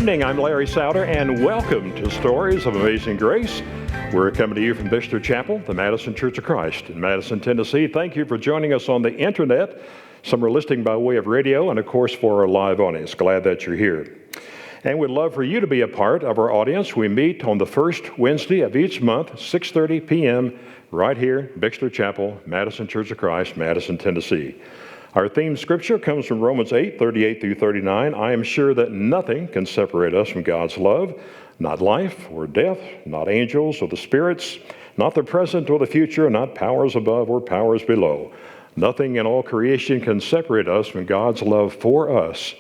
evening. I'm Larry Souter, and welcome to Stories of Amazing Grace. We're coming to you from Bixter Chapel, the Madison Church of Christ in Madison, Tennessee. Thank you for joining us on the internet. Some are listening by way of radio, and of course for our live audience. Glad that you're here. And we'd love for you to be a part of our audience. We meet on the first Wednesday of each month, 6:30 p.m., right here, Bixter Chapel, Madison Church of Christ, Madison, Tennessee. Our theme scripture comes from Romans 8:38 through 39. I am sure that nothing can separate us from God's love, not life or death, not angels or the spirits, not the present or the future, not powers above or powers below. Nothing in all creation can separate us from God's love for us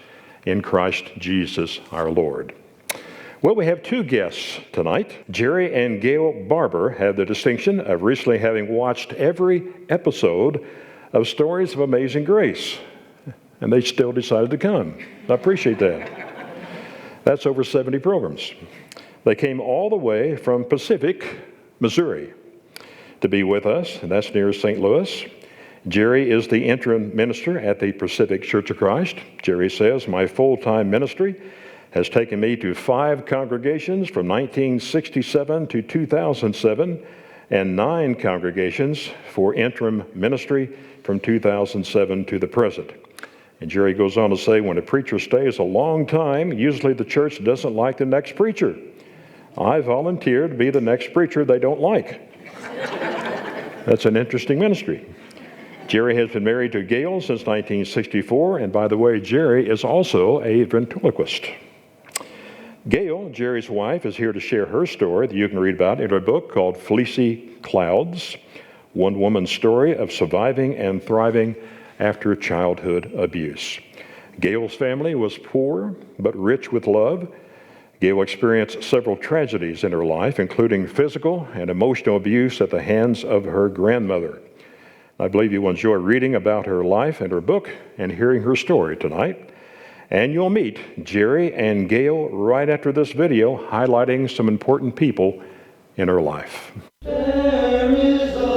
in Christ Jesus our Lord. Well, we have two guests tonight. Jerrie and Gail Barber have the distinction of recently having watched every episode of Stories of Amazing Grace, and they still decided to come. I appreciate that. That's over 70 programs. They came all the way from Pacific, Missouri, to be with us, and that's near St. Louis. Jerrie is the interim minister at the Pacific Church of Christ. Jerrie says, my full-time ministry has taken me to 5 congregations from 1967 to 2007, and 9 congregations for interim ministry from 2007 to the present. And Jerrie goes on to say, when a preacher stays a long time, usually the church doesn't like the next preacher. I volunteered to be the next preacher they don't like. That's an interesting ministry. Jerrie has been married to Gail since 1964, and by the way, Jerrie is also a ventriloquist. Gail, Jerrie's wife, is here to share her story that you can read about in her book called Fleecy Clouds, one woman's story of surviving and thriving after childhood abuse. Gail's family was poor but rich with love. Gail experienced several tragedies in her life, including physical and emotional abuse at the hands of her grandmother. I believe you will enjoy reading about her life and her book and hearing her story tonight. And you'll meet Jerrie and Gail right after this video, highlighting some important people in her life. There is a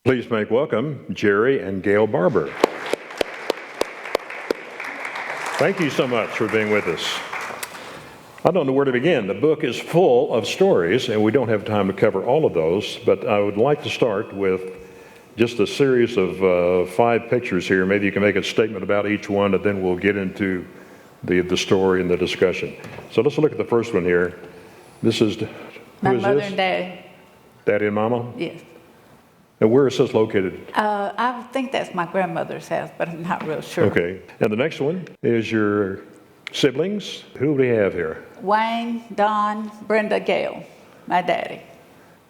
Please make welcome Jerrie and Gail Barber. Thank you so much for being with us. I don't know where to begin. The book is full of stories, and we don't have time to cover all of those, but I would like to start with just a series of 5 pictures here. Maybe you can make a statement about each one, and then we'll get into the story and the discussion. So let's look at the first one here. This is, My who is mother this? and daddy. Daddy and Mama? Yes. And where is this located? I think that's my grandmother's house, but I'm not real sure. Okay. And the next one is your siblings. Who do we have here? Wayne, Don, Brenda, Gail, my daddy.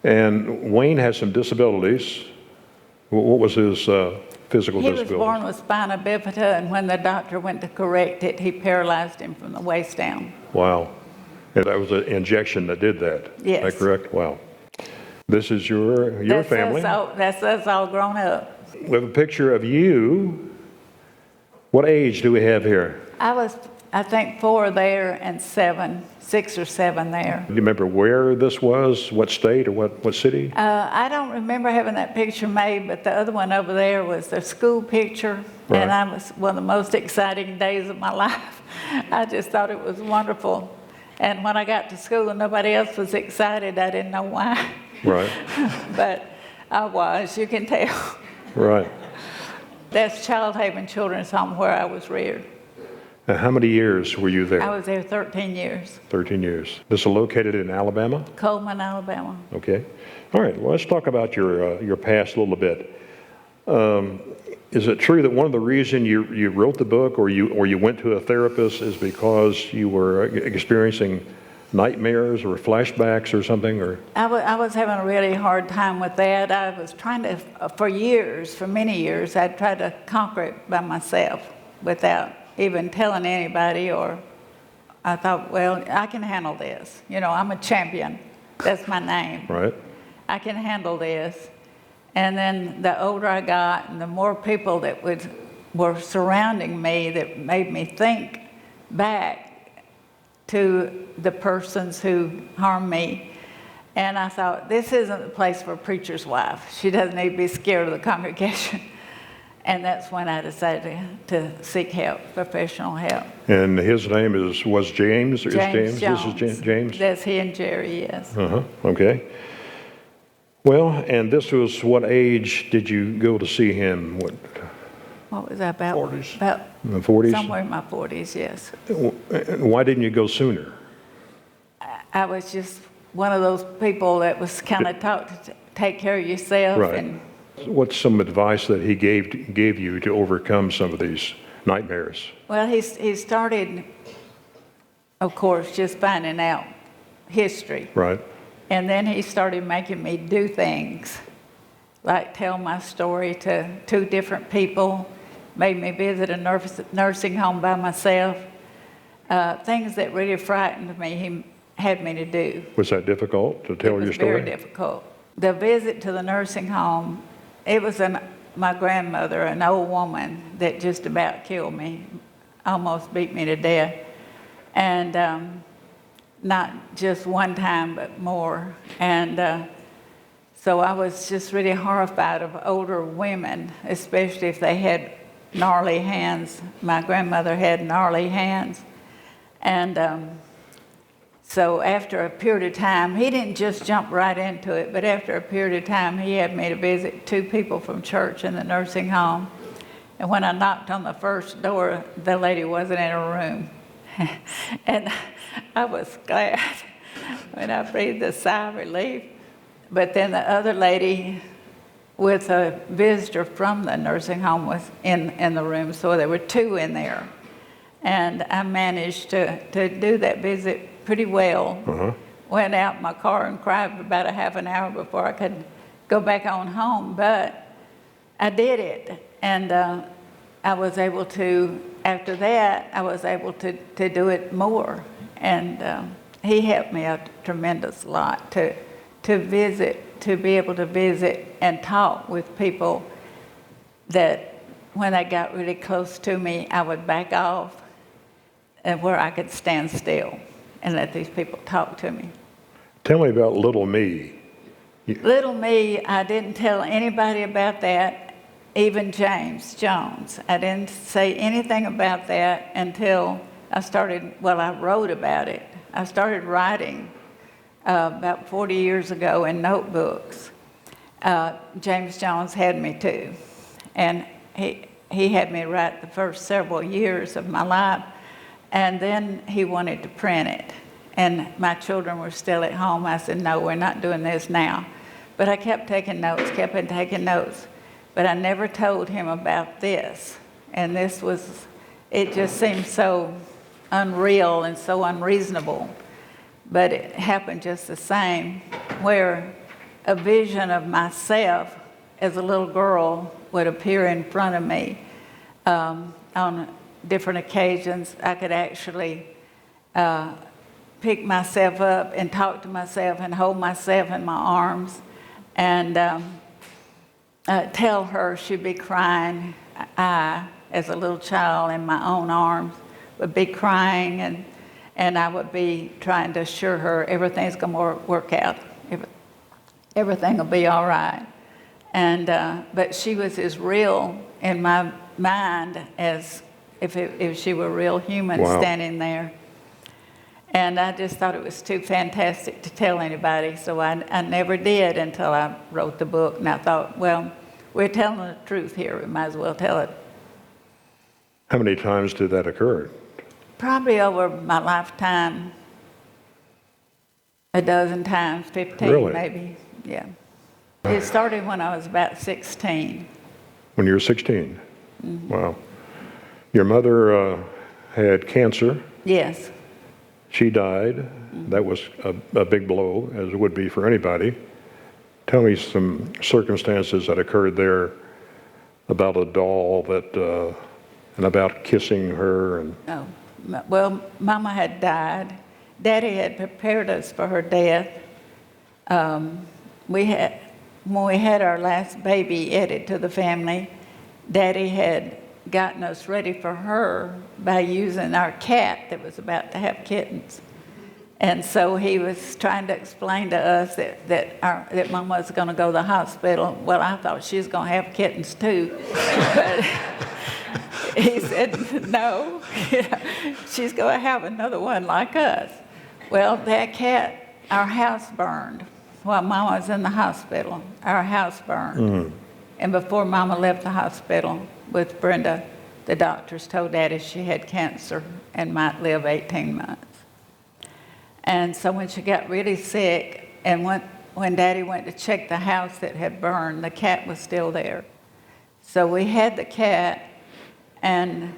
And Wayne has some disabilities. What was his physical He was disability? born with spina bifida, and when the doctor went to correct it, he paralyzed him from the waist down. Wow. And that was an injection that did that. Yes. Is that correct? Wow. This is your family. That's us all grown up. We have a picture of you. What age do we have here? I was, I think, 4 there and 6 or 7 there. Do you remember where this was? What state or what city? I don't remember having that picture made, but the other one over there was the school picture, Right. and that was one of the most exciting days of my life. I just thought it was wonderful. And when I got to school and nobody else was excited, I didn't know why. Right. But I was, you can tell. Right. That's Childhaven Children's Home where I was reared. And how many years were you there? I was there 13 years. 13 years. This is located in Alabama? Coleman, Alabama. Okay. All right. Well, let's talk about your past a little bit. Is it true that one of the reasons you wrote the book or you went to a therapist is because you were experiencing nightmares or flashbacks or something? Or I was having a really hard time with that. I was trying to, for many years, I tried to conquer it by myself without even telling anybody, or I thought, well, I can handle this. You know, I'm a champion. That's my name. right? I can handle this. And then the older I got and the more people that were surrounding me that made me think back to the persons who harmed me. And I thought, this isn't the place for a preacher's wife. She doesn't need to be scared of the congregation. And that's when I decided to seek help, professional help. And his name was James? Or James is Jones. This is James? That's he and Jerry, yes. Uh-huh. Okay. Well, and this was, what age did you go to see him? What was that about? 40s. About In the 40s? somewhere in my 40s, yes. Why didn't you go sooner? I was just one of those people that was kind of taught to take care of yourself. Right. And What's some advice that he gave you to overcome some of these nightmares? well, he started, of course, just finding out history. Right. And then he started making me do things, like tell my story to 2 different people, made me visit a nursing home by myself. Things that really frightened me, he had me to do. Was that difficult to tell your story? It was very difficult. The visit to the nursing home, it was my grandmother, an old woman that just about killed me, almost beat me to death. And not just one time, but more. And so I was just really horrified of older women, especially if they had gnarly hands. My grandmother had gnarly hands. And so after a period of time, he didn't just jump right into it, but after a period of time, he had me to visit 2 people from church in the nursing home. And when I knocked on the first door, the lady wasn't in her room. And I was glad when I breathed a sigh of relief. But then the other lady with a visitor from the nursing home was in the room, so there were 2 in there. And I managed to do that visit pretty well. Uh-huh. Went out in my car and cried for about a half an hour before I could go back on home, but I did it. And I was able to, after that, I was able to do it more. And he helped me a tremendous lot to visit, to be able to visit and talk with people that when they got really close to me, I would back off and where I could stand still and let these people talk to me. Tell me about little me. Little me, I didn't tell anybody about that, even James Jones. I didn't say anything about that until I wrote about it I started writing about 40 years ago in notebooks. James Jones had me too. And he had me write the first several years of my life, and then he wanted to print it. And my children were still at home. I said, no, we're not doing this now. But I kept taking notes, but I never told him about this. And it just seemed so unreal and so unreasonable. But it happened just the same, where a vision of myself as a little girl would appear in front of me on different occasions. I could actually pick myself up and talk to myself and hold myself in my arms and tell her she'd be crying. I, as a little child in my own arms, would be crying, and I would be trying to assure her everything's going to work out. Everything will be all right. But she was as real in my mind as if she were a real human. Wow. Standing there. And I just thought it was too fantastic to tell anybody, so I never did until I wrote the book. And I thought, well, we're telling the truth here. We might as well tell it. How many times did that occur? Probably over my lifetime, a dozen times, 15 really? Maybe, yeah. It started when I was about 16. When you were 16? Mm-hmm. Wow. Your mother had cancer. Yes. She died. Mm-hmm. That was a big blow, as it would be for anybody. Tell me some circumstances that occurred there about a doll and about kissing her. Oh, well, Mama had died. Daddy had prepared us for her death. When we had our last baby added to the family, Daddy had gotten us ready for her by using our cat that was about to have kittens. And so he was trying to explain to us that Mama was going to go to the hospital. Well, I thought she was going to have kittens too. But he said, no, she's going to have another one like us. Well, that cat, our house burned. While Mama was in the hospital, our house burned. Mm. And before Mama left the hospital with Brenda, the doctors told Daddy she had cancer and might live 18 months. And so when she got really sick, and when Daddy went to check the house that had burned, the cat was still there. So we had the cat, and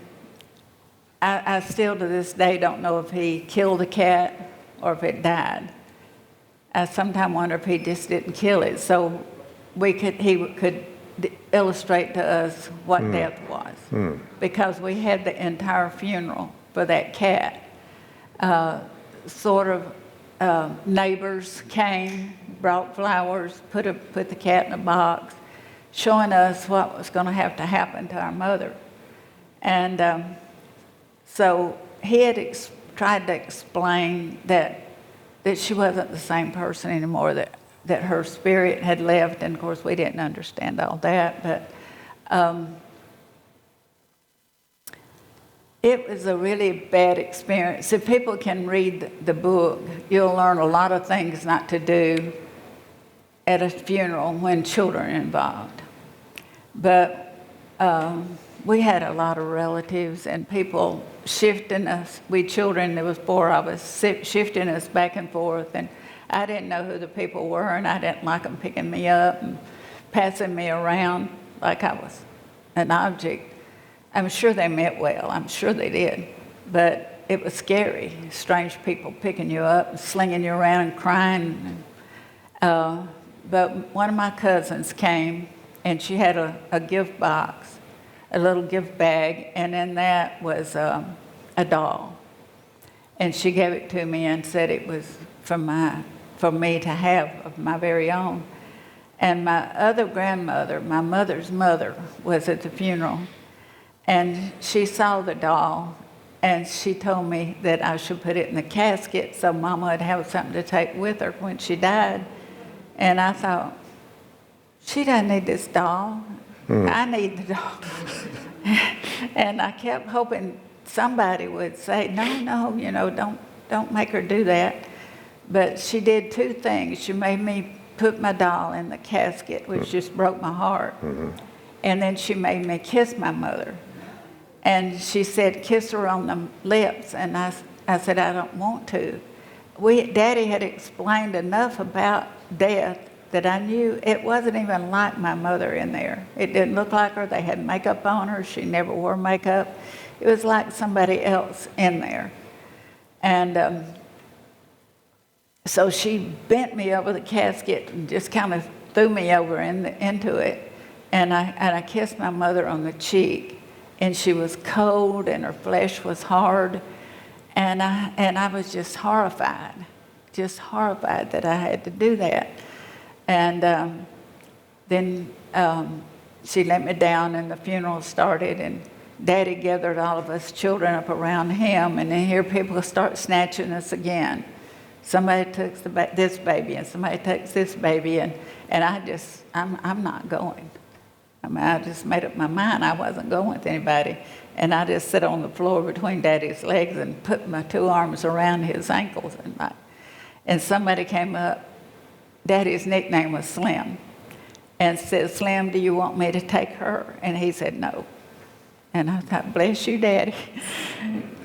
I still to this day don't know if he killed the cat or if it died. I sometimes wonder if he just didn't kill it, so he could illustrate to us what death was. Because we had the entire funeral for that cat. Neighbors came, brought flowers, put the cat in a box, showing us what was going to have to happen to our mother. And so he had tried to explain that she wasn't the same person anymore, that her spirit had left, and of course we didn't understand all that, but it was a really bad experience. If people can read the book, you'll learn a lot of things not to do at a funeral when children are involved. But we had a lot of relatives and people shifting us. We children, there was 4 of us, shifting us back and forth. And I didn't know who the people were, and I didn't like them picking me up and passing me around like I was an object. I'm sure they meant well. I'm sure they did. But it was scary, strange people picking you up and slinging you around and crying. But one of my cousins came, and she had a gift box, a little gift bag, and in that was a doll. And she gave it to me and said it was for me to have of my very own. And my other grandmother, my mother's mother, was at the funeral. And she saw the doll, and she told me that I should put it in the casket so Mama would have something to take with her when she died. And I thought, she doesn't need this doll. I need the doll. And I kept hoping somebody would say, no, don't don't make her do that. But she did two things. She made me put my doll in the casket, which just broke my heart. And then she made me kiss my mother. And she said, kiss her on the lips. And I said, I don't want to. Daddy had explained enough about death that I knew it wasn't even like my mother in there. It didn't look like her. They had makeup on her. She never wore makeup. It was like somebody else in there. And so she bent me over the casket and just kind of threw me over into it. And I kissed my mother on the cheek. And she was cold and her flesh was hard. And I was just horrified that I had to do that. And then she let me down and the funeral started, and Daddy gathered all of us children up around him, and then here people start snatching us again. Somebody takes this baby and somebody takes this baby, and I'm not going. I mean, I just made up my mind I wasn't going with anybody. And I just sit on the floor between Daddy's legs and put my two arms around his ankles. And somebody came up, Daddy's nickname was Slim, and said, Slim, do you want me to take her? And he said, no. And I thought, bless you, Daddy,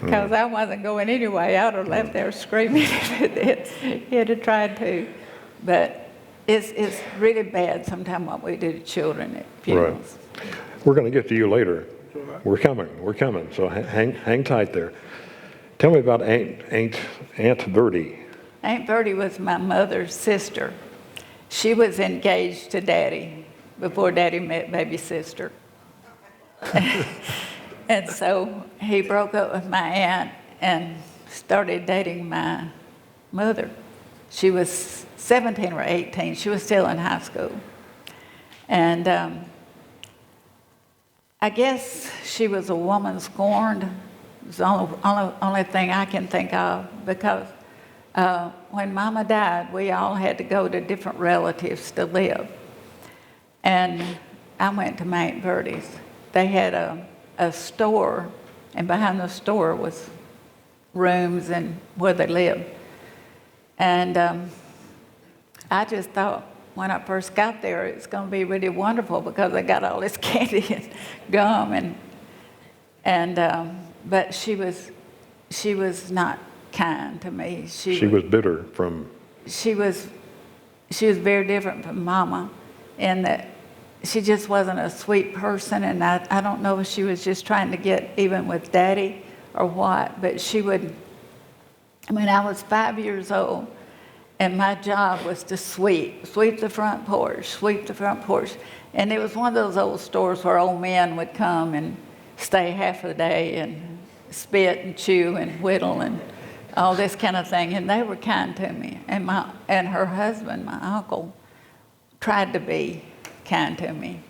because I wasn't going anyway. I would have left there screaming if he had tried to. But it's really bad sometimes what we do to children at funerals. Right. We're going to get to you later. We're coming. So hang tight there. Tell me about Aunt Verdi. Aunt Verdi was my mother's sister. She was engaged to Daddy before Daddy met baby sister. And so he broke up with my aunt and started dating my mother. She was 17 or 18. She was still in high school. And I guess she was a woman scorned. It's the only thing I can think of, because when Mama died, we all had to go to different relatives to live. And I went to my Aunt Verdi's. They had a store, and behind the store was rooms and where they lived. And I just thought when I first got there, it's going to be really wonderful because they got all this candy and gum, but she was not kind to me. She was bitter from. She was very different from Mama, in that she just wasn't a sweet person, and I don't know if she was just trying to get even with Daddy or what, but she would. I mean, I was 5 years old, and my job was to sweep the front porch. And it was one of those old stores where old men would come and stay half the day and spit and chew and whittle and all this kind of thing. And they were kind to me. And her husband, my uncle, tried to be kind to me.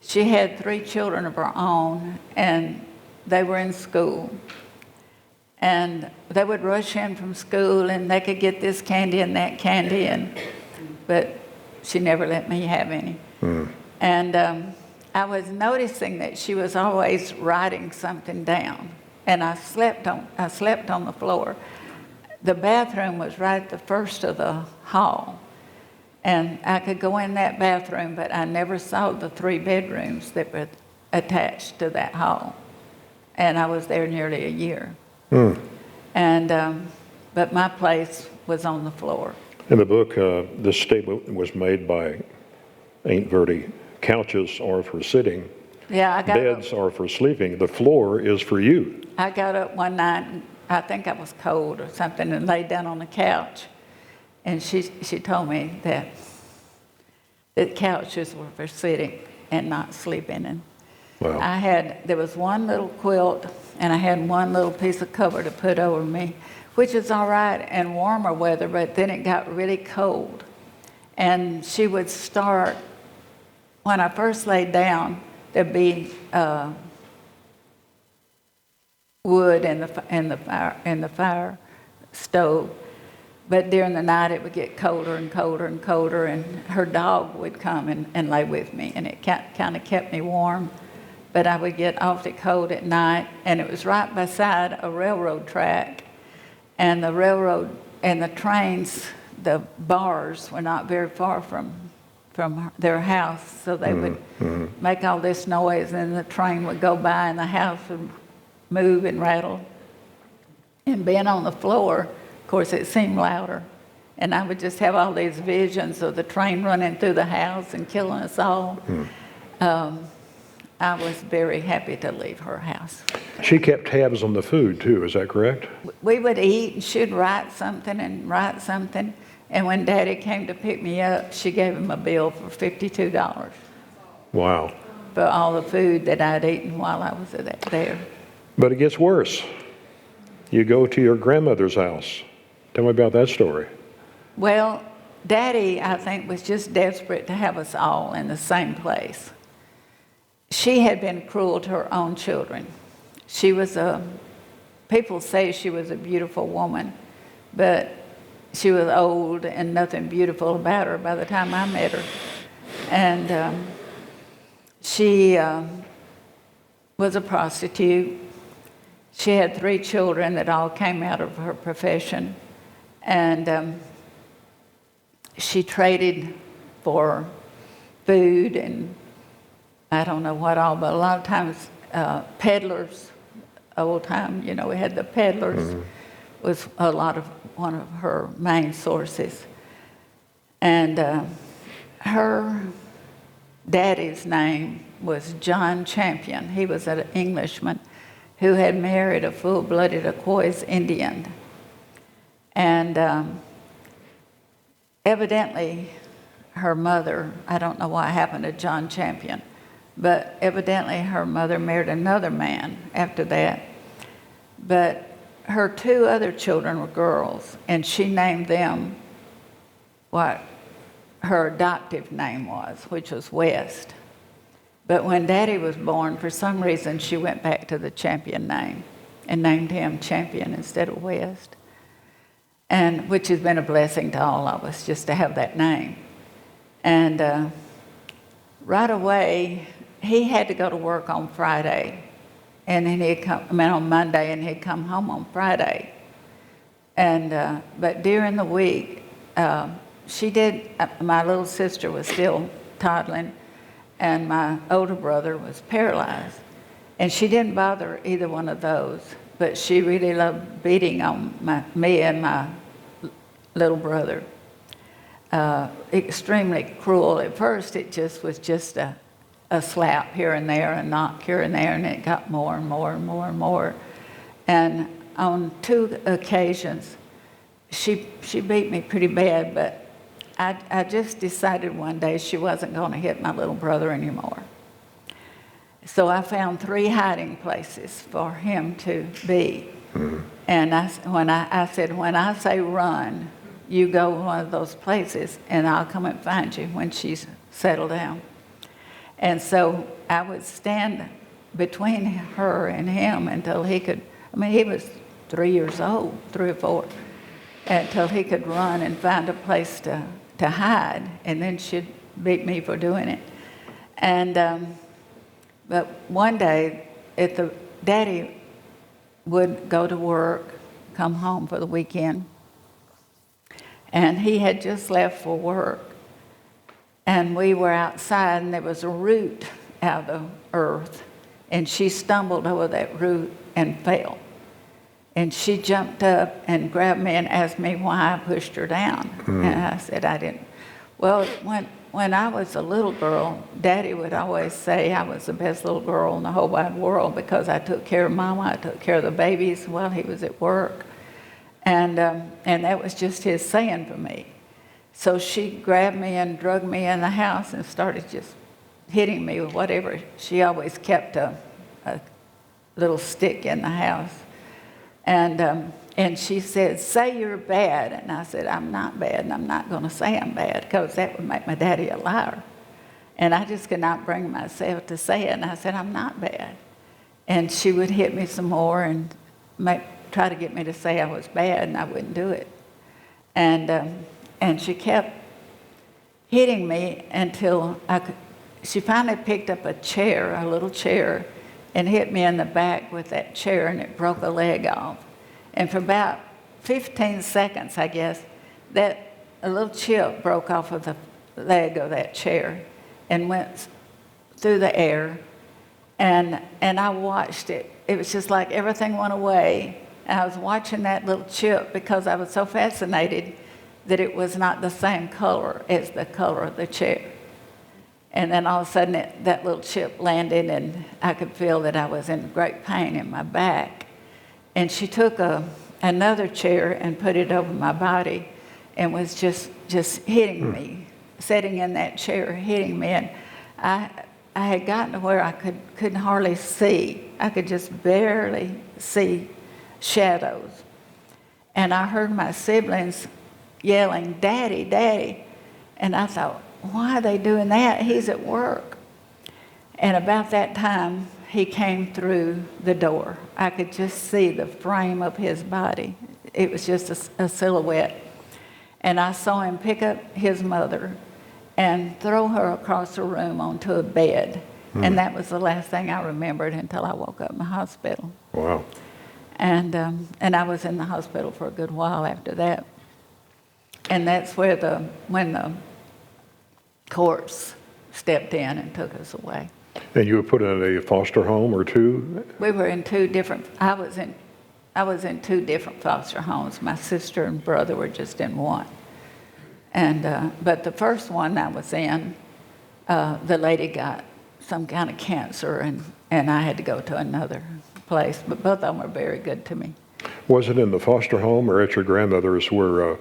She had 3 children of her own, and they were in school. And they would rush in from school, and they could get this candy and that candy, but she never let me have any. And I was noticing that she was always writing something down, and I slept on the floor. The bathroom was right at the first of the hall, and I could go in that bathroom, but I never saw the 3 bedrooms that were attached to that hall. And I was there nearly a year. And but my place was on the floor. In the book, this statement was made by Aunt Verdi. Couches are for sitting. Yeah, beds are for sleeping. The floor is for you. I got up one night, and I think I was cold or something, and laid down on the couch. And she told me that couches were for sitting and not sleeping. And wow. There was one little quilt, and I had one little piece of cover to put over me, which is all right in warmer weather, but then it got really cold. And she would start, when I first laid down, there'd be wood in the fire stove. But during the night, it would get colder and colder and colder, and her dog would come and lay with me, and it kind of kept me warm. But I would get awfully cold at night, and it was right beside a railroad track. and the railroad and the trains, the bars were not very far from their house, so they would make all this noise, and the train would go by and the house would move and rattle. And being on the floor, of course, it seemed louder. And I would just have all these visions of the train running through the house and killing us all. I was very happy to leave her house. She kept tabs on the food too, is that correct? We would eat, and she'd write something and write something. And when Daddy came to pick me up, she gave him a bill for $52. Wow. For all the food that I'd eaten while I was there. But it gets worse. You go to your grandmother's house. Tell me about that story. Well, Daddy, I think, was just desperate to have us all in the same place. She had been cruel to her own children. People say she was a beautiful woman, but she was old and nothing beautiful about her by the time I met her. And she was a prostitute. She had 3 children that all came out of her profession. And she traded for food and I don't know what all, but a lot of times peddlers, old time, we had the peddlers, was one of her main sources. And her daddy's name was John Champion. He was an Englishman who had married a full-blooded Iroquois Indian. And evidently her mother, I don't know what happened to John Champion, but evidently her mother married another man after that. But her 2 other children were girls, and she named them what her adoptive name was, which was West. But when Daddy was born, for some reason, she went back to the Champion name and named him Champion instead of West, and which has been a blessing to all of us just to have that name. And right away, he had to go to work on Friday, and then on Monday, and he'd come home on Friday. And but during the week, my little sister was still toddling, and my older brother was paralyzed. And she didn't bother either one of those, but she really loved beating on me and my little brother. Extremely cruel. At first, it was just a slap here and there, a knock here and there, and it got more and more and more and more. And on 2 occasions, she beat me pretty bad, but I just decided one day she wasn't going to hit my little brother anymore. So I found 3 hiding places for him to be. And when I said, when I say run, you go to one of those places, and I'll come and find you when she's settled down. And so I would stand between her and him until he could, he was 3 years old, 3 or 4, until he could run and find a place to hide, and then she'd beat me for doing it. And but one day, Daddy would go to work, come home for the weekend, and he had just left for work. And we were outside, and there was a root out of the earth, and she stumbled over that root and fell. And she jumped up and grabbed me and asked me why I pushed her down. And I said, I didn't. Well, when I was a little girl, Daddy would always say I was the best little girl in the whole wide world because I took care of Mama, I took care of the babies while he was at work. And that was just his saying for me. So she grabbed me and dragged me in the house and started just hitting me with whatever. She always kept a little stick in the house. And she said, say you're bad. And I said, I'm not bad, and I'm not going to say I'm bad because that would make my daddy a liar. And I just could not bring myself to say it. And I said, I'm not bad. And she would hit me some more and try to get me to say I was bad, and I wouldn't do it. And she kept hitting me until she finally picked up a little chair, and hit me in the back with that chair, and it broke a leg off. And for about 15 seconds, I guess, that a little chip broke off of the leg of that chair and went through the air. And I watched it. It was just like everything went away. And I was watching that little chip because I was so fascinated that it was not the same color as the color of the chair. And then all of a sudden that little chip landed, and I could feel that I was in great pain in my back. And she took another chair and put it over my body and was just hitting me, sitting in that chair, hitting me. And I had gotten to where I couldn't hardly see. I could just barely see shadows. And I heard my siblings yelling, "Daddy, Daddy." And I thought, why are they doing that? He's at work. And about that time, he came through the door. I could just see the frame of his body. It was just a silhouette. And I saw him pick up his mother and throw her across the room onto a bed. And that was the last thing I remembered until I woke up in the hospital. Wow. And I was in the hospital for a good while after that. And that's where when the courts stepped in and took us away. And you were put in a foster home or two? We were in two different. I was in two different foster homes. My sister and brother were just in one. And but the first one I was in, the lady got some kind of cancer, and I had to go to another place. But both of them were very good to me. Was it in the foster home or at your grandmother's where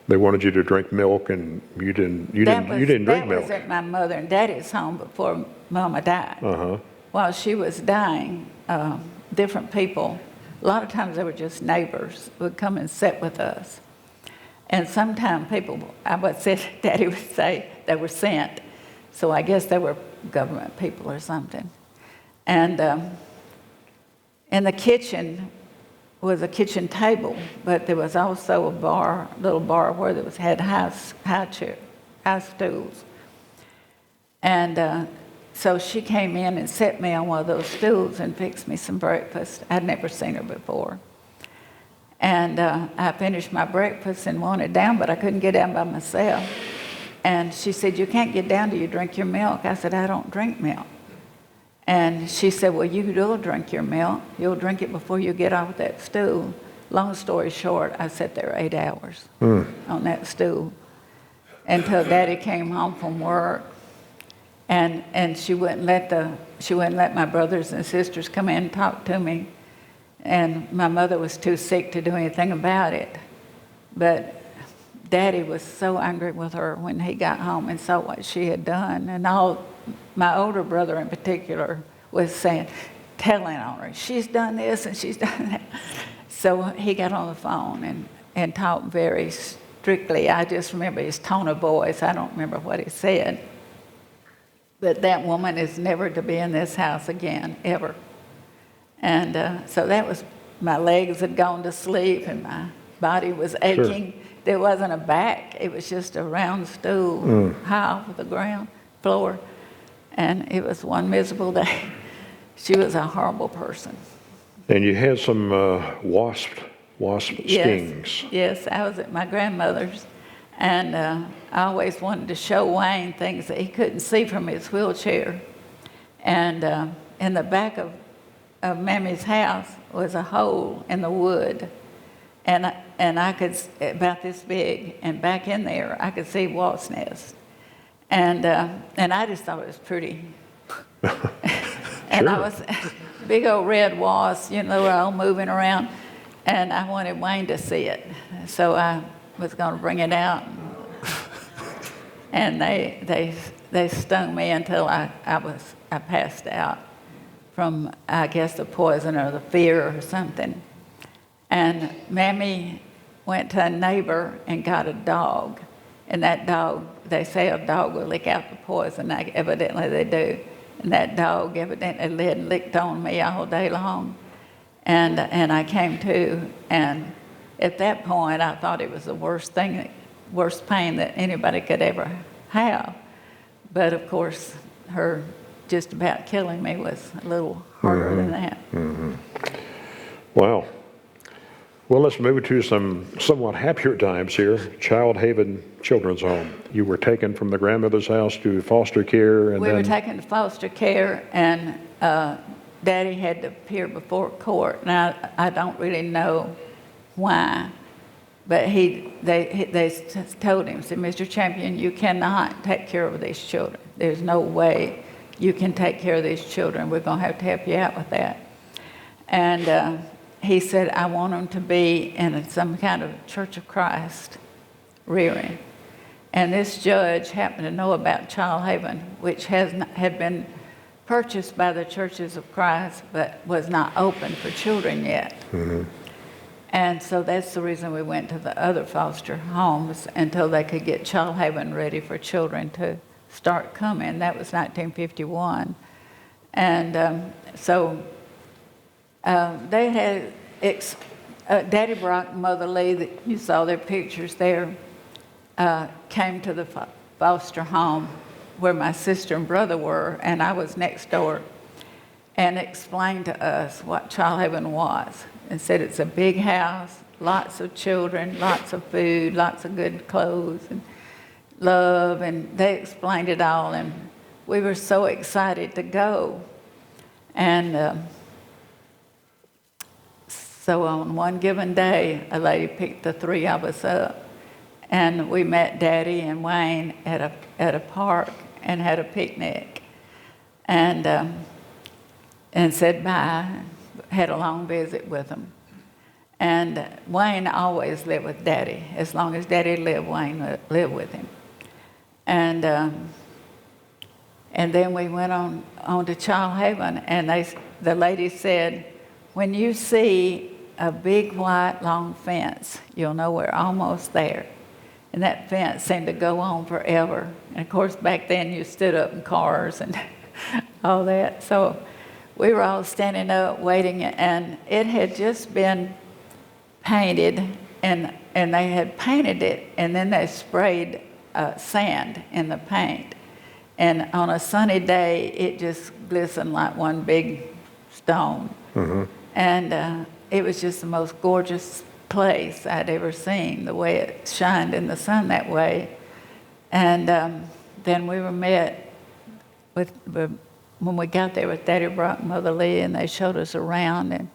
they wanted you to drink milk and you didn't drink milk? That was at my mother and daddy's home before Mama died. Uh-huh. While she was dying, different people, a lot of times they were just neighbors, would come and sit with us. And sometimes people, Daddy would say they were sent. So I guess they were government people or something. And in the kitchen was a kitchen table, but there was also a little bar where there had high stools. And so she came in and set me on one of those stools and fixed me some breakfast. I'd never seen her before. And I finished my breakfast and wanted down, but I couldn't get down by myself. And she said, "You can't get down till you drink your milk." I said, "I don't drink milk." And she said, "Well, you will drink your milk. You'll drink it before you get off that stool." Long story short, I sat there 8 hours on that stool until Daddy came home from work. And she wouldn't let my brothers and sisters come in and talk to me. And my mother was too sick to do anything about it. But Daddy was so angry with her when he got home and saw what she had done. And my older brother in particular was telling on her, "She's done this and she's done that." So he got on the phone and talked very strictly. I just remember his tone of voice. I don't remember what he said. But that woman is never to be in this house again, ever. And so that was, my legs had gone to sleep and my body was aching. Sure. There wasn't a back. It was just a round stool high off of the floor. And it was one miserable day. She was a horrible person. And you had some wasp stings. Yes, I was at my grandmother's. And I always wanted to show Wayne things that he couldn't see from his wheelchair. And in the back of Mammy's house was a hole in the wood. And I could, about this big, and back in there, I could see wasp nests. And I just thought it was pretty. And I was, big old red wasps, they were all moving around. And I wanted Wayne to see it. So I was going to bring it out. And they stung me until I passed out from, I guess, the poison or the fear or something. And Mammy went to a neighbor and got a dog. And that dog, they say a dog will lick out the poison. Evidently they do. And that dog evidently had licked on me all day long. And I came to, and at that point I thought it was the worst pain that anybody could ever have. But of course, her just about killing me was a little harder than that. Mm-hmm. Wow. Well, let's move to some somewhat happier times here. Childhaven Children's Home. You were taken from the grandmother's house to foster care, and We then were taken to foster care, and Daddy had to appear before court. Now, I don't really know why, but they told him, said, Mr. Champion, you cannot take care of these children. There's no way you can take care of these children. We're going to have to help you out with that. And he said, I want them to be in some kind of Church of Christ rearing. And this judge happened to know about Childhaven, which had been purchased by the Churches of Christ, but was not open for children yet. Mm-hmm. And so that's the reason we went to the other foster homes until they could get Childhaven ready for children to start coming. That was 1951. And so they had, Daddy Brock and Mother Lee, that you saw their pictures there, came to the foster home where my sister and brother were, and I was next door, and explained to us what Childhaven was, and said it's a big house, lots of children, lots of food, lots of good clothes, and love, and they explained it all, and we were so excited to go. And so on one given day, a lady picked the three of us up, and we met Daddy and Wayne at a park and had a picnic, and said bye, had a long visit with them. And Wayne always lived with Daddy. As long as Daddy lived, Wayne lived with him. And then we went on to Childhaven, and the lady said, when you see a big white long fence, you'll know we're almost there. And that fence seemed to go on forever. And of course, back then you stood up in cars and all that. So we were all standing up waiting, and it had just been painted, and they had painted it, and then they sprayed sand in the paint. And on a sunny day, it just glistened like one big stone. Mm-hmm. And it was just the most gorgeous place I'd ever seen, the way it shined in the sun that way. And then we were met when we got there with Daddy Brock and Mother Lee, and they showed us around,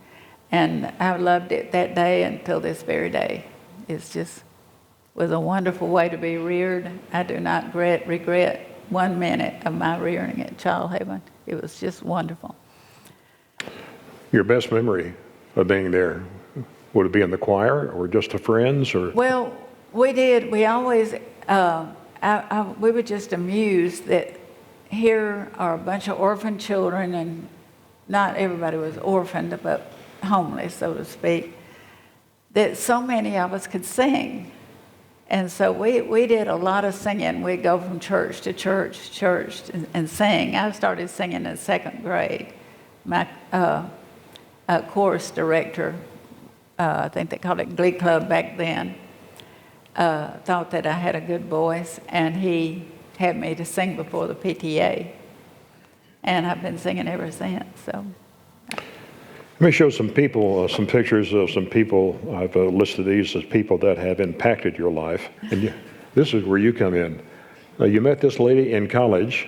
and I loved it that day until this very day. It's just was a wonderful way to be reared. I do not regret 1 minute of my rearing at Childhaven. It was just wonderful. Your best memory of being there, would it be in the choir or just the friends? Or well, we did. We always, we were just amused that here are a bunch of orphan children, and not everybody was orphaned, but homeless, so to speak, that so many of us could sing. And so we did a lot of singing. We'd go from church to church, and sing. I started singing in 2nd grade. My chorus director, I think they called it Glee Club back then, thought that I had a good voice, and he had me to sing before the PTA. And I've been singing ever since. So. Let me show some people, some pictures of some people. I've listed these as people that have impacted your life. And this is where you come in. You met this lady in college,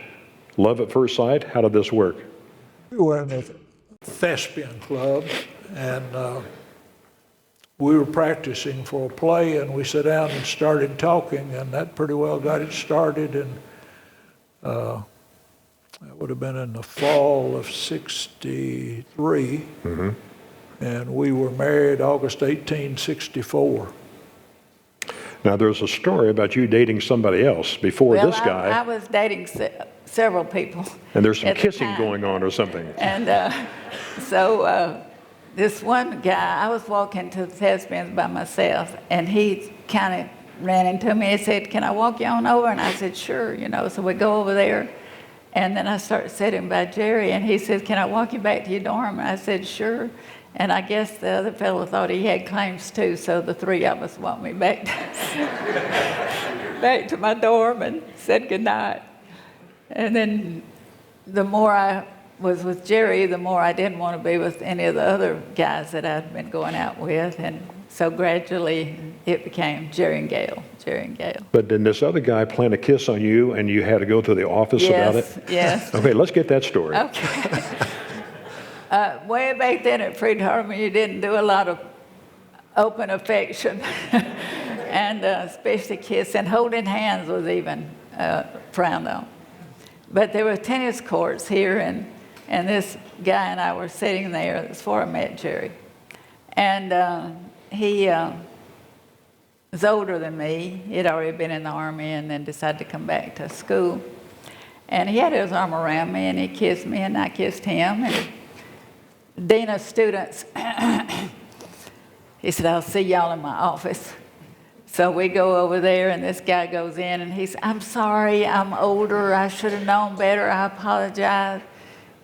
love at first sight. How did this work? We were in the thespian club, and we were practicing for a play, and we sat down and started talking, and that pretty well got it started. And that would have been in the fall of '63, mm-hmm. And we were married August 1864. Now, there's a story about you dating somebody else before this guy. I was dating several people. And there's some kissing going on or something. And so this one guy, I was walking to the thespians by myself, and he kind of ran into me and said, "Can I walk you on over?" And I said, "Sure," so we go over there. And then I started sitting by Jerry, and he said, "Can I walk you back to your dorm?" And I said, "Sure." And I guess the other fellow thought he had claims too, so the three of us walked me back to my dorm and said goodnight. And then the more I was with Jerry, the more I didn't want to be with any of the other guys that I'd been going out with. And So gradually it became Jerrie and Gail, Jerrie and Gail. But did this other guy plant a kiss on you and you had to go to the office about it? Yes. Okay, let's get that story. Okay. Way back then at Freed Harmony, you didn't do a lot of open affection, and especially kiss, and holding hands was even frowned on. But there were tennis courts here, and this guy and I were sitting there. That's before I met Jerrie. And he was older than me. He'd already been in the Army and then decided to come back to school. And he had his arm around me, and he kissed me, and I kissed him. And Dean of Students, he said, "I'll see y'all in my office." So we go over there, and this guy goes in, and he said, "I'm sorry, I'm older. I should have known better. I apologize."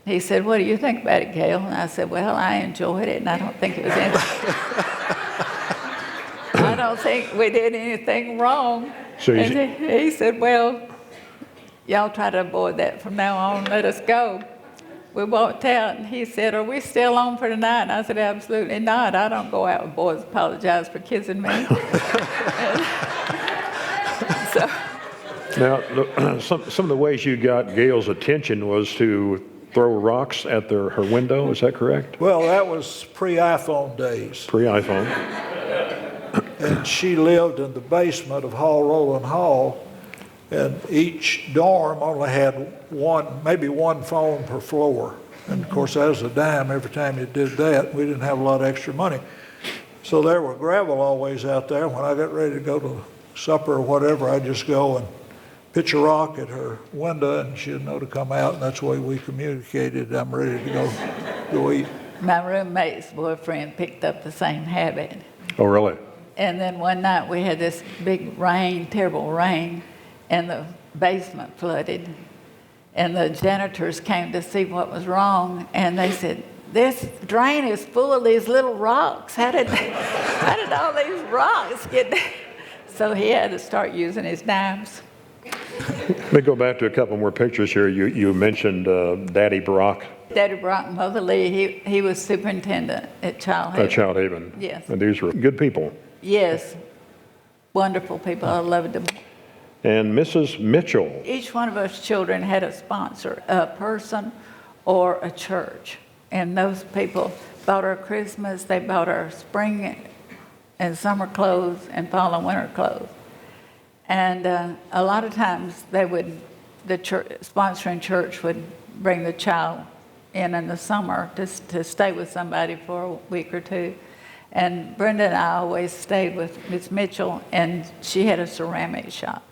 He said, "What do you think about it, Gail?" And I said, "Well, I enjoyed it, and I don't think it was anything. I don't think we did anything wrong." So and he said, "Well, y'all try to avoid that from now on. Let us go." We walked out, and he said, "Are we still on for tonight?" And I said, "Absolutely not. I don't go out with boys apologize for kissing me." So, Now, some of the ways you got Gail's attention was to throw rocks at her window, is that correct? Well, that was pre-iPhone days. Pre-iPhone. And she lived in the basement of Hall Rowland Hall, and each dorm only had maybe one phone per floor. And of course, that was a dime every time you did that. We didn't have a lot of extra money. So there were gravel always out there. When I got ready to go to supper or whatever, I'd just go and pitch a rock at her window, and she'd know to come out, and that's the way we communicated. I'm ready to go eat. my roommate's boyfriend picked up the same habit. Oh, really? And then one night we had this big rain, terrible rain, and the basement flooded. And the janitors came to see what was wrong, and they said, "This drain is full of these little rocks. How did all these rocks get there?" So he had to start using his dimes. Let me go back to a couple more pictures here. You mentioned Daddy Brock. Daddy Brock and Mother Lee, he was superintendent at Childhaven. At Childhaven. Yes. And these were good people. Yes, wonderful people. I loved them. And Mrs. Mitchell. Each one of us children had a sponsor, a person or a church. And those people bought our Christmas, they bought our spring and summer clothes and fall and winter clothes. And a lot of times the church, sponsoring church would bring the child in the summer to stay with somebody for a week or two. And Brenda and I always stayed with Miss Mitchell, and she had a ceramic shop.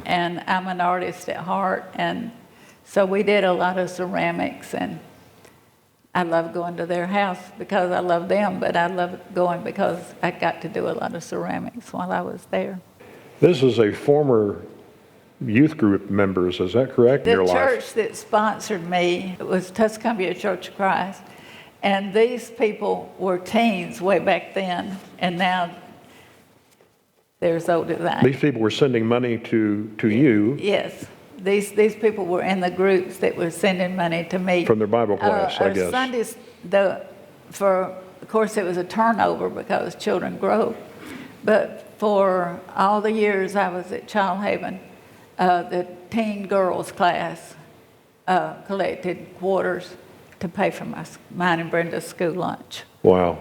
And I'm an artist at heart, and so we did a lot of ceramics, and I love going to their house because I love them, but I love going because I got to do a lot of ceramics while I was there. This is a former youth group members, is that correct? In The your church life? that sponsored me was Tuscumbia Church of Christ, and these people were teens way back then, and now they're as old as I am. These people were sending money to you Yes, these people were in the groups that were sending money to me. from their Bible class, I Our guess. Sundays, of course, it was a turnover because children grow, but for all the years I was at Childhaven, the teen girls class collected quarters to pay for mine and Brenda's school lunch. Wow.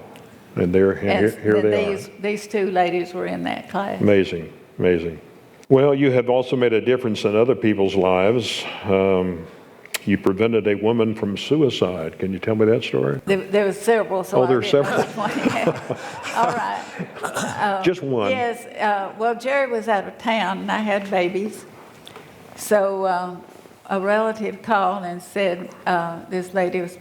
And here And they are. these two ladies were in that class. Amazing, amazing. Well, you have also made a difference in other people's lives. You prevented a woman from suicide. Can you tell me that story? There were several, so Oh, there were I didn't know several? which one. Yeah. All right. Just one. Yes, well, Jerrie was out of town, and I had babies. So a relative called and said this lady was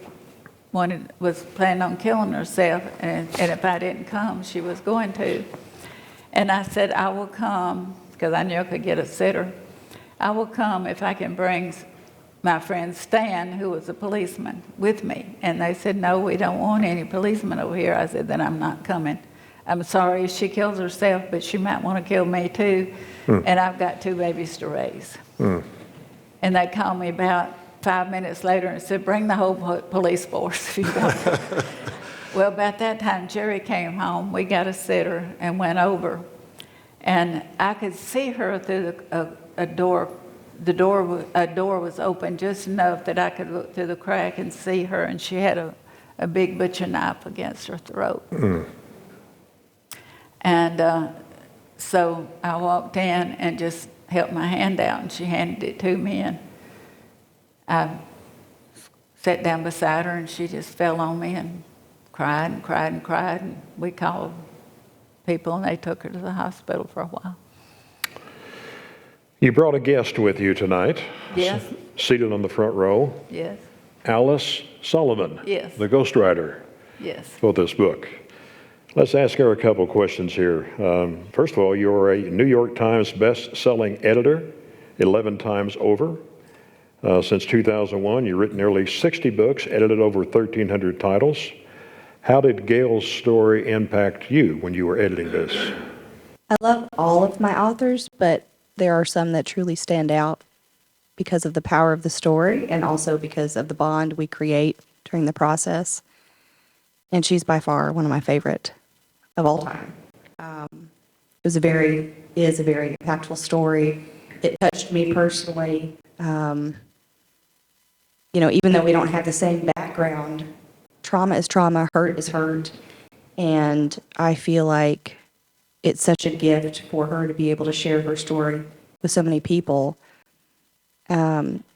planning on killing herself, and if I didn't come, she was going to. And I said, "I will come," because I knew I could get a sitter. "I will come if I can bring my friend Stan, who was a policeman, with me." And they said, "No, we don't want any policemen over here." I said, "Then I'm not coming. I'm sorry if she kills herself, but she might want to kill me too. And I've got 2 babies to raise." And they called me about 5 minutes later and said, "Bring the whole police force if you want." Well, about that time, Jerry came home. We got a sitter and went over. And I could see her through a door. A door was open just enough that I could look through the crack and see her, and she had a big butcher knife against her throat. And so I walked in and just held my hand out, and she handed it to me, and I sat down beside her, and she just fell on me and cried and cried and cried, and we called people, and they took her to the hospital for a while. You brought a guest with you tonight. Yes. Seated on the front row. Yes. Alice Sullivan. Yes. The ghostwriter. Yes. For this book. Let's ask her a couple questions here. First of all, you're a New York Times best-selling editor 11 times over. Since 2001, you've written nearly 60 books, edited over 1,300 titles. How did Gail's story impact you when you were editing this? I love all of my authors, but there are some that truly stand out because of the power of the story and also because of the bond we create during the process. And she's by far one of my favorite of all time. It is a very impactful story. It touched me personally. Even though we don't have the same background, trauma is trauma, hurt is hurt. And I feel like it's such a gift for her to be able to share her story with so many people,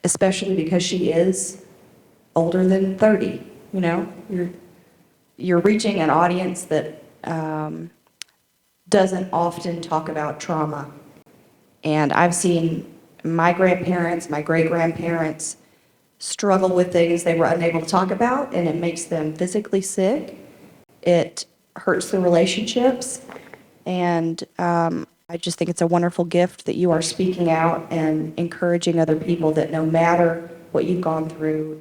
especially because she is older than 30. You're reaching an audience that doesn't often talk about trauma. And I've seen my grandparents, my great-grandparents struggle with things they were unable to talk about, and it makes them physically sick. It hurts the relationships. And I just think it's a wonderful gift that you are speaking out and encouraging other people that no matter what you've gone through,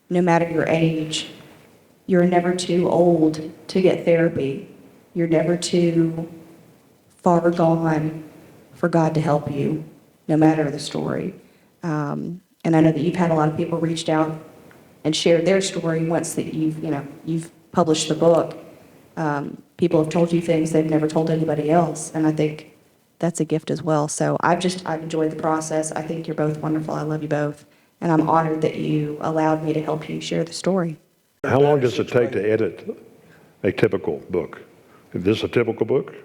no matter your age, you're never too old to get therapy. You're never too far gone for God to help you, no matter the story. And I know that you've had a lot of people reached out and shared their story once that you've published the book. People have told you things they've never told anybody else, and I think that's a gift as well. So I've enjoyed the process. I think you're both wonderful. I love you both, and I'm honored that you allowed me to help you share the story. How long does it take to edit a typical book? Is this a typical book?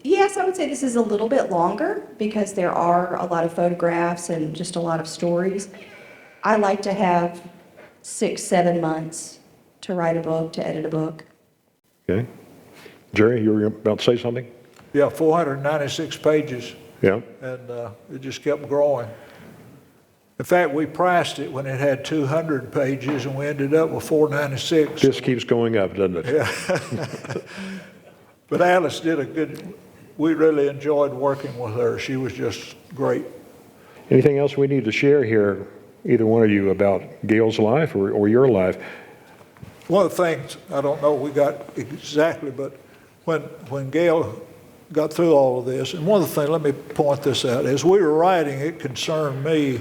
Yes, I would say this is a little bit longer because there are a lot of photographs and just a lot of stories. I like to have 6-7 months to write a book, to edit a book. Okay. Jerry, you were about to say something? Yeah, 496 pages. Yeah. And it just kept growing. In fact, we priced it when it had 200 pages, and we ended up with 496. This keeps going up, doesn't it? Yeah. But Alice did we really enjoyed working with her. She was just great. Anything else we need to share here, either one of you, about Gail's life or your life? One of the things, I don't know we got exactly, but when Gail got through all of this, and one of the things, let me point this out, as we were writing, it concerned me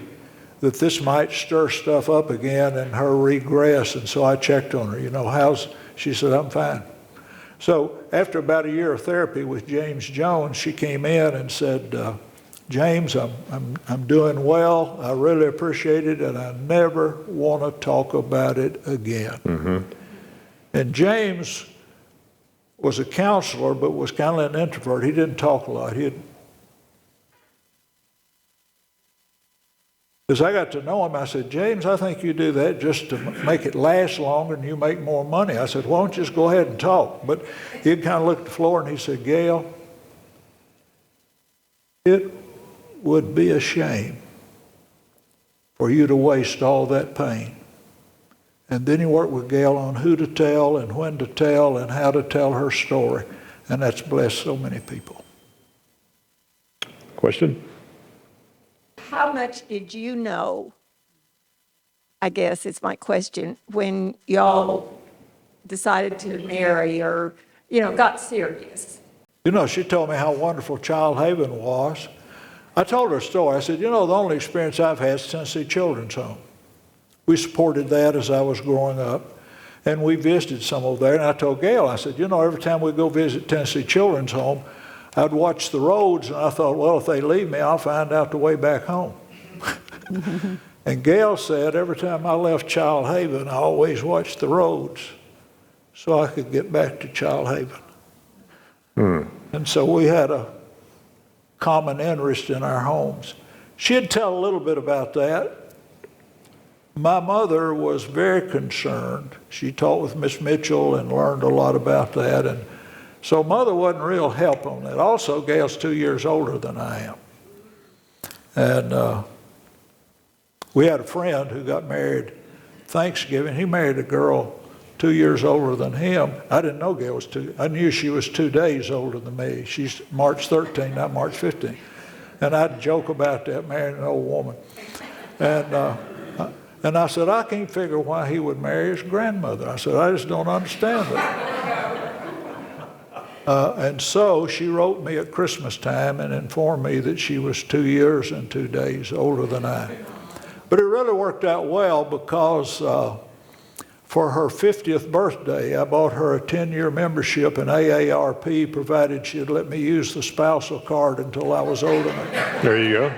that this might stir stuff up again and her regress, and so I checked on her, she said, I'm fine. So after about a year of therapy with James Jones, she came in and said, James, I'm doing well, I really appreciate it, and I never want to talk about it again. Mm-hmm. And James was a counselor, but was kind of an introvert. He didn't talk a lot. As I got to know him, I said, James, I think you do that just to make it last longer and you make more money. I said, why don't you just go ahead and talk? But he'd kind of look at the floor and he said, Gail, it would be a shame for you to waste all that pain. And then he worked with Gail on who to tell and when to tell and how to tell her story. And that's blessed so many people. Question? How much did you know, I guess is my question, when y'all decided to marry or, got serious? She told me how wonderful Childhaven was. I told her a story. I said, the only experience I've had is Tennessee Children's Home. We supported that as I was growing up. And we visited some over there, and I told Gail, I said, you know, every time we go visit Tennessee Children's Home, I'd watch the roads, and I thought, well, if they leave me, I'll find out the way back home. And Gail said, every time I left Childhaven, I always watched the roads so I could get back to Childhaven. And so we had a common interest in our homes. She'd tell a little bit about that. My mother was very concerned. She taught with Miss Mitchell and learned a lot about that. And so Mother wasn't real help on that. Also, Gail's 2 years older than I am. And we had a friend who got married Thanksgiving. He married a girl 2 years older than him. I didn't know Gail was I knew she was 2 days older than me. She's March 13, not March 15. And I'd joke about that, marrying an old woman. And I said, I can't figure why he would marry his grandmother. I said, I just don't understand it. And so she wrote me at Christmas time and informed me that she was 2 years and 2 days older than I. But it really worked out well because for her 50th birthday, I bought her a 10-year membership in AARP, provided she'd let me use the spousal card until I was old enough. There you go.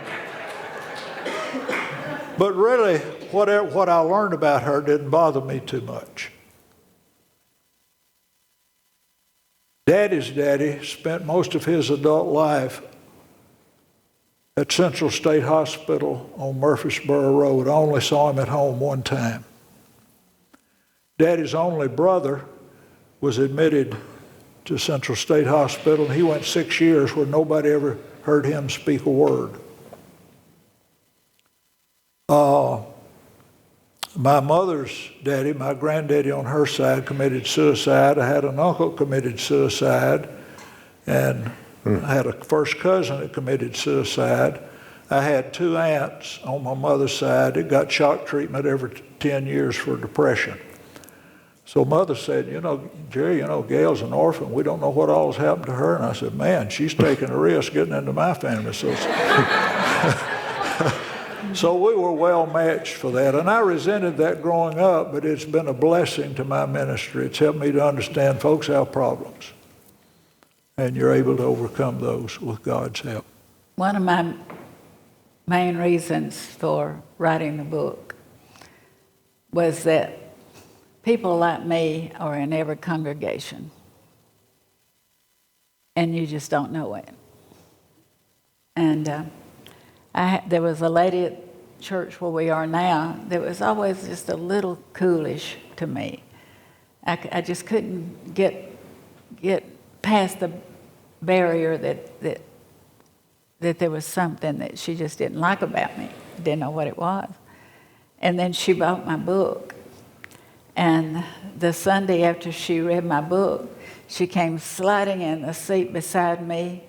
But really, what I learned about her didn't bother me too much. Daddy's daddy spent most of his adult life at Central State Hospital on Murfreesboro Road. I only saw him at home one time. Daddy's only brother was admitted to Central State Hospital, and he went 6 years where nobody ever heard him speak a word. My mother's daddy, my granddaddy on her side, committed suicide. I had an uncle committed suicide, and I had a first cousin that committed suicide. I had 2 aunts on my mother's side that got shock treatment every 10 years for depression. So Mother said, you know, Jerry, you know, Gail's an orphan. We don't know what all's happened to her. And I said, man, she's taking a risk getting into my family. So we were well matched for that. And I resented that growing up, but it's been a blessing to my ministry. It's helped me to understand folks have problems. And you're able to overcome those with God's help. One of my main reasons for writing the book was that people like me are in every congregation, and you just don't know it. And there was a lady at church where we are now that was always just a little coolish to me. I just couldn't get past the barrier that there was something that she just didn't like about me. Didn't know what it was. And then she bought my book. And the Sunday after she read my book, she came sliding in the seat beside me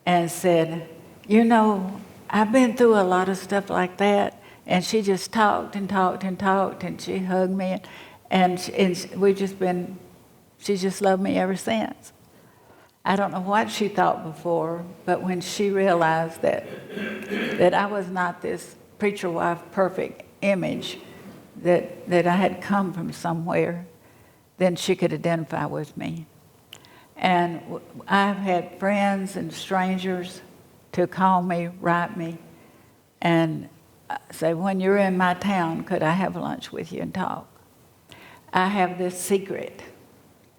and said, you know, I've been through a lot of stuff like that. And she just talked and talked and talked, and she hugged me. And she's just loved me ever since. I don't know what she thought before, but when she realized that I was not this preacher wife perfect image, that I had come from somewhere, then she could identify with me. And I've had friends and strangers to call me, write me, and say, when you're in my town, could I have lunch with you and talk? I have this secret.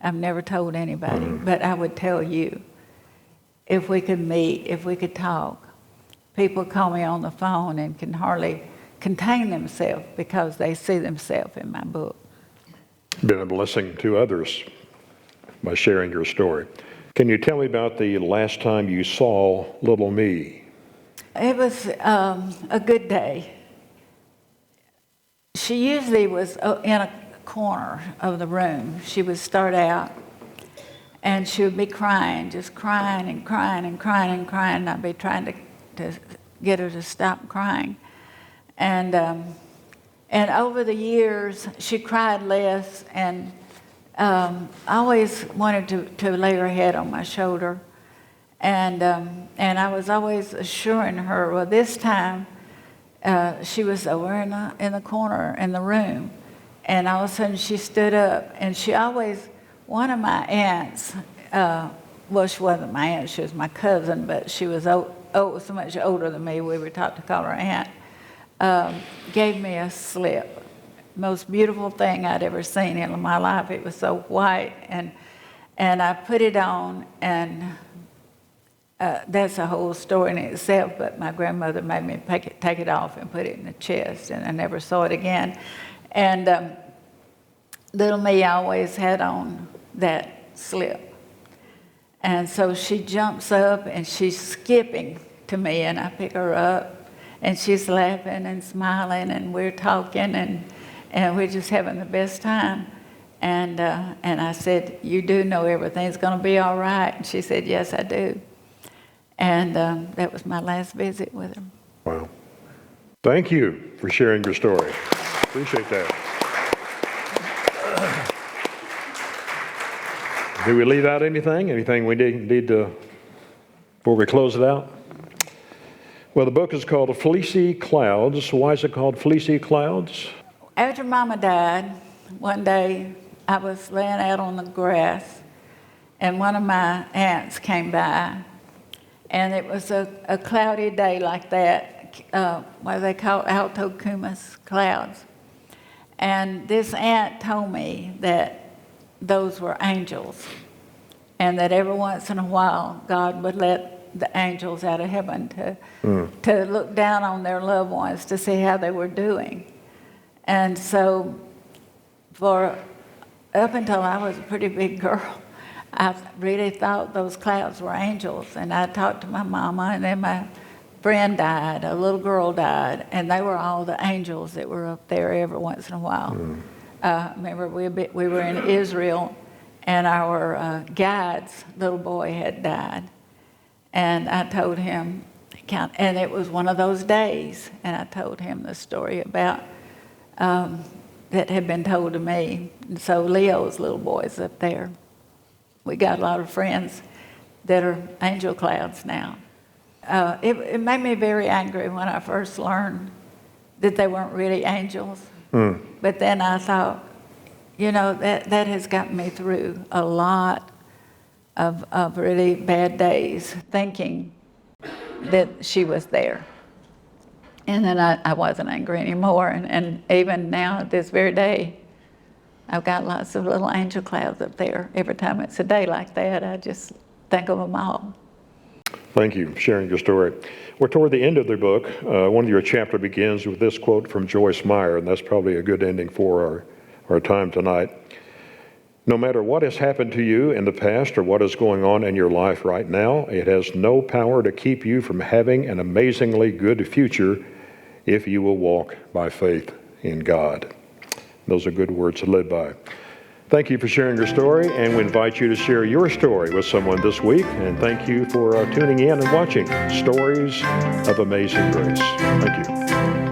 I've never told anybody, but I would tell you, if we could meet, if we could talk. People call me on the phone and can hardly contain themselves because they see themselves in my book. Been a blessing to others by sharing your story. Can you tell me about the last time you saw little me? It was a good day. She usually was in a corner of the room. She would start out and she would be crying, just crying and crying and crying and crying. And I'd be trying to get her to stop crying. And over the years, she cried less, and I always wanted to lay her head on my shoulder. And I was always assuring her, well, this time she was over in the corner in the room, And all of a sudden she stood up, and she always, one of my aunts, well, she wasn't my aunt, she was my cousin, but she was so much older than me, we were taught to call her aunt, gave me a slip. Most beautiful thing I'd ever seen in my life. It was so white, and I put it on, and that's a whole story in itself, but my grandmother made me take it off and put it in the chest, and I never saw it again. And little me always had on that slip. And so she jumps up and she's skipping to me, and I pick her up, and she's laughing and smiling, and we're talking, and we're just having the best time. And I said, "You do know everything's going to be all right?" And she said, "Yes, I do." And that was my last visit with her. Wow. Thank you for sharing your story. Appreciate that. Do we leave out anything? Anything we need to, before we close it out? Well, the book is called Fleecy Clouds. Why is it called Fleecy Clouds? After Mama died, one day I was laying out on the grass, and one of my aunts came by, and it was a cloudy day like that, what they call alto cumulus clouds. And this aunt told me that those were angels, and that every once in a while God would let the angels out of heaven to look down on their loved ones to see how they were doing. And so up until I was a pretty big girl, I really thought those clouds were angels. And I talked to my mama, and then my friend died, a little girl died, and they were all the angels that were up there every once in a while. Remember, we were in Israel, and our guide's little boy had died. And I told him, and it was one of those days, and I told him the story about that had been told to me. And so Leo's little boy's up there. We got a lot of friends that are angel clouds now. It made me very angry when I first learned that they weren't really angels. But then I thought, that has gotten me through a lot of really bad days, thinking that she was there. And then I wasn't angry anymore. And even now, this very day, I've got lots of little angel clouds up there. Every time it's a day like that, I just think of them all. Thank you for sharing your story. We're toward the end of the book. One of your chapter begins with this quote from Joyce Meyer, and that's probably a good ending for our time tonight. No matter what has happened to you in the past or what is going on in your life right now, it has no power to keep you from having an amazingly good future if you will walk by faith in God. Those are good words to live by. Thank you for sharing your story, and we invite you to share your story with someone this week. And thank you for tuning in and watching Stories of Amazing Grace. Thank you.